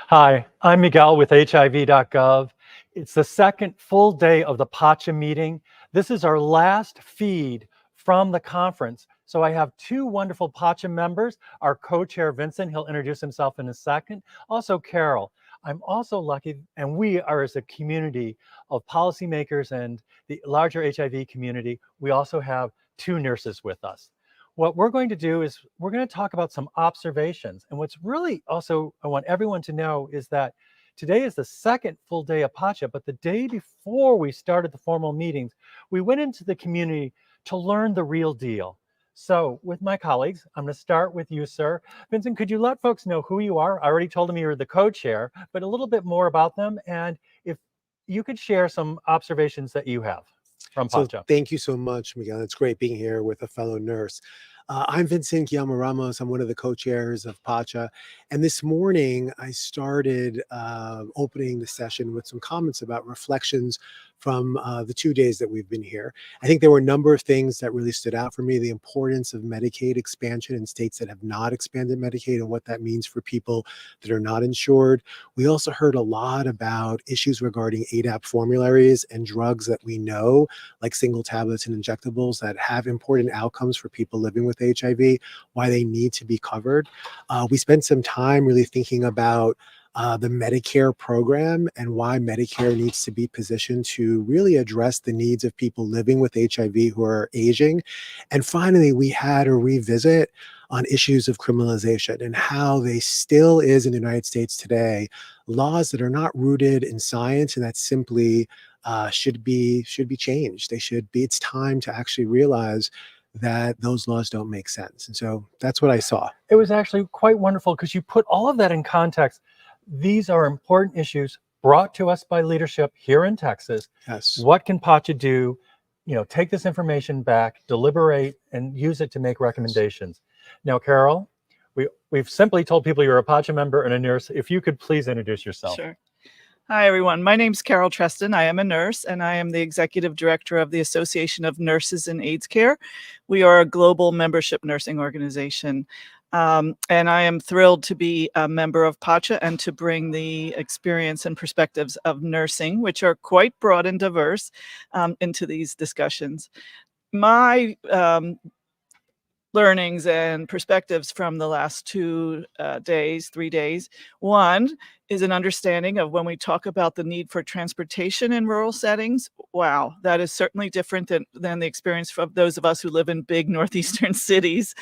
Hi, I'm Miguel with HIV.gov. It's the second full day of the PACHA meeting. This is our last feed from the conference. So I have two wonderful PACHA members, our co-chair Vincent, he'll introduce himself in a second. Also Carole. I'm also lucky, and we are as a community of policymakers and the larger HIV community, we also have two nurses with us. What we're going to do is we're going to talk about some observations. And what's really also, I want everyone to know is that today is the second full day of PACHA, but the day before we started the formal meetings, we went into the community to learn the real deal. So with my colleagues, I'm going to start with you, sir. Vincent, could you let folks know who you are? I already told them you were the co-chair, but a little bit more about them. And if you could share some observations that you have from PACHA. So thank you so much, Miguel. It's great being here with a fellow nurse. I'm Vincent Guilamo-Ramos. I'm one of the co-chairs of PACHA. And this morning, I started opening the session with some comments about reflections from the 2 days that we've been here. I think there were a number of things that really stood out for me. The importance of Medicaid expansion in states that have not expanded Medicaid and what that means for people that are not insured. We also heard a lot about issues regarding ADAP formularies and drugs that we know, like single tablets and injectables, that have important outcomes for people living with HIV, why they need to be covered. We spent some time really thinking about the Medicare program and why Medicare needs to be positioned to really address the needs of people living with HIV who are aging. And finally, we had a revisit on issues of criminalization and how they still is in the United States today, laws that are not rooted in science and that simply should be changed. It's time to actually realize that those laws don't make sense. And so that's what I saw. It was actually quite wonderful because you put all of that in context. These are important issues brought to us by leadership here in Texas. Yes. What can PACHA do? Take this information back, deliberate, and use it to make recommendations. Now, Carole, we've simply told people you're a PACHA member and a nurse. If you could please introduce yourself. Sure. Hi, everyone. My name's Carole Treston. I am a nurse, and I am the executive director of the Association of Nurses in AIDS Care. We are a global membership nursing organization. And I am thrilled to be a member of PACHA and to bring the experience and perspectives of nursing, which are quite broad and diverse, into these discussions. My learnings and perspectives from the last 3 days. One is an understanding of when we talk about the need for transportation in rural settings. Wow, that is certainly different than the experience of those of us who live in big northeastern cities.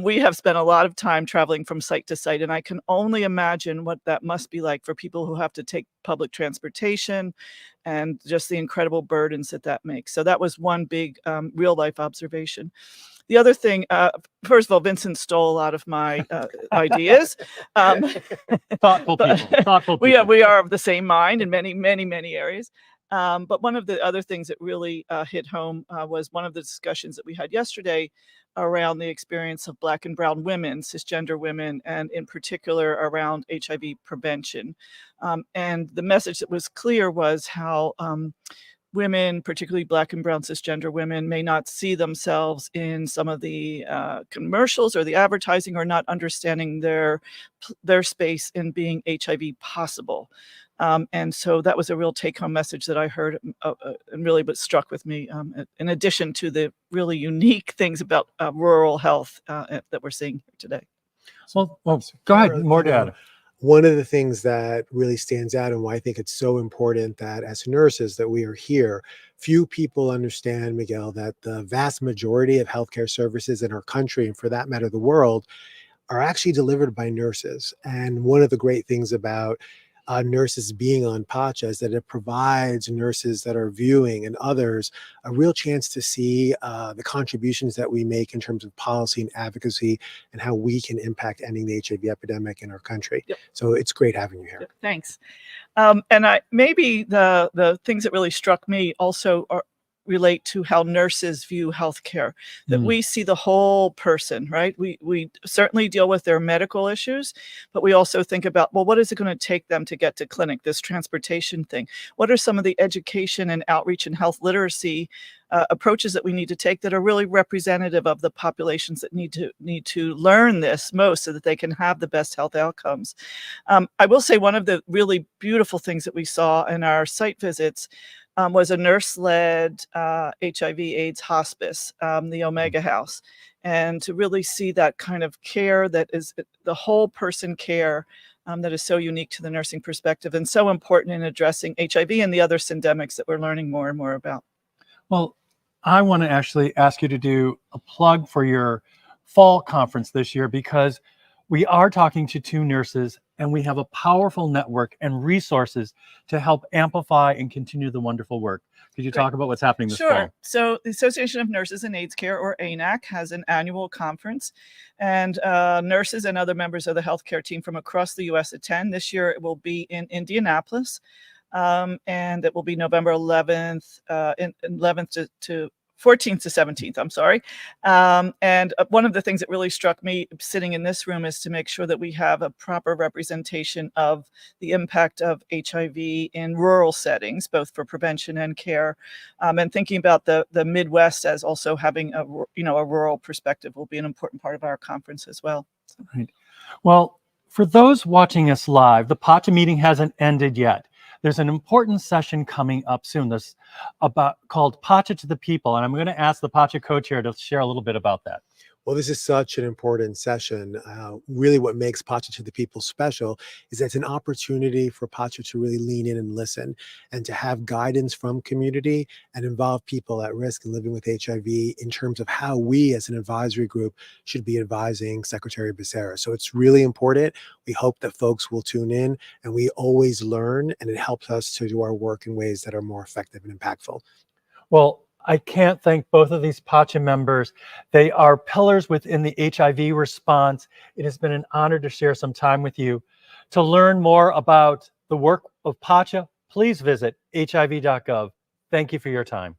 We have spent a lot of time traveling from site to site, and I can only imagine what that must be like for people who have to take public transportation and just the incredible burdens that makes. So that was one big real life observation. The other thing, first of all, Vincent stole a lot of my ideas. Thoughtful people. We are of the same mind in many, many, many areas. But one of the other things that really hit home was one of the discussions that we had yesterday around the experience of Black and brown women, cisgender women, and in particular around HIV prevention. And the message that was clear was how women, particularly Black and brown cisgender women, may not see themselves in some of the commercials or the advertising, or not understanding their space in being HIV possible. And so that was a real take-home message that I heard and really what struck with me, in addition to the really unique things about rural health that we're seeing here today. Well, go ahead, more to add. One of the things that really stands out and why I think it's so important that as nurses that we are here, few people understand, Miguel, that the vast majority of healthcare services in our country, and for that matter, the world, are actually delivered by nurses. And one of the great things about nurses being on PACHA is that it provides nurses that are viewing and others a real chance to see the contributions that we make in terms of policy and advocacy and how we can impact ending the HIV epidemic in our country. Yep. So it's great having you here. Yep, thanks. And maybe the things that really struck me also relate to how nurses view healthcare, that we see the whole person, right? We certainly deal with their medical issues, but we also think about, well, what is it going to take them to get to clinic, this transportation thing? What are some of the education and outreach and health literacy approaches that we need to take that are really representative of the populations that need to learn this most so that they can have the best health outcomes. I will say one of the really beautiful things that we saw in our site visits was a nurse-led HIV/AIDS hospice, the Omega House, and to really see that kind of care that is the whole person care that is so unique to the nursing perspective and so important in addressing HIV and the other syndemics that we're learning more and more about. Well, I want to actually ask you to do a plug for your fall conference this year, because we are talking to two nurses and we have a powerful network and resources to help amplify and continue the wonderful work. Could you talk about what's happening this fall? Sure. So the Association of Nurses in AIDS Care, or ANAC, has an annual conference, and nurses and other members of the healthcare team from across the U.S. attend. This year it will be in Indianapolis, and it will be November 11th, 11th to 14th to 17th, I'm sorry. And one of the things that really struck me sitting in this room is to make sure that we have a proper representation of the impact of HIV in rural settings, both for prevention and care. And thinking about the Midwest as also having a rural perspective will be an important part of our conference as well. Right. Well, for those watching us live, the PACHA meeting hasn't ended yet. There's an important session coming up soon that's called PACHA to the People, and I'm going to ask the PACHA co-chair to share a little bit about that. Well, this is such an important session. Really what makes PACHA to the People special is that it's an opportunity for PACHA to really lean in and listen and to have guidance from community and involve people at risk and living with HIV in terms of how we as an advisory group should be advising Secretary Becerra. So it's really important. We hope that folks will tune in, and we always learn, and it helps us to do our work in ways that are more effective and impactful. Well, I can't thank both of these PACHA members. They are pillars within the HIV response. It has been an honor to share some time with you. To learn more about the work of PACHA, please visit hiv.gov. Thank you for your time.